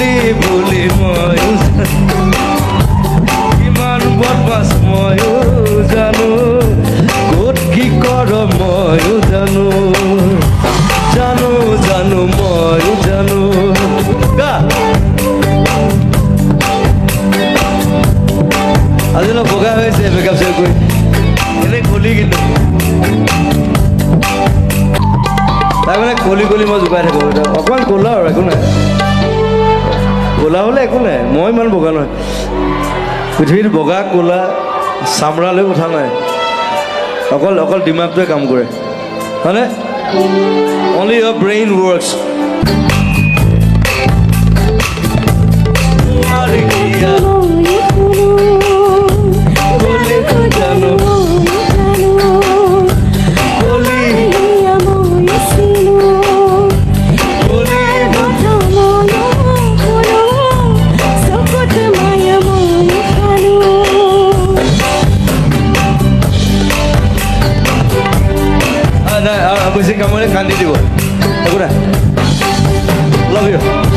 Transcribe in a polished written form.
কলি বুলি ময়ো কিমান বদমাছ ময়ো জানো ক'ত কি কৰ ময়ো জানো জানো জানো ময়ো জানো গা আজি অলপ বগা হৈছে মেকআপ চেকআপ কৰি এনেই কলি কিন্তু তাই মানে কলি কলি মই জোকাই থাকোঁ অকণমান ক'লা আৰু একো নাই ক'লা হ'লে একো নাই মই ইমান বগা নহয় পৃথিৱীত বগা ক'লা চামৰালৈ কথা নাই অকল অকল দিমাগটোৱে কাম কৰে হয়নে অনলি ইয়ৰ ব্ৰেইন ৱৰ্কছ বেছি কামৰে কান্দি দিব একো নাই লভ ইউ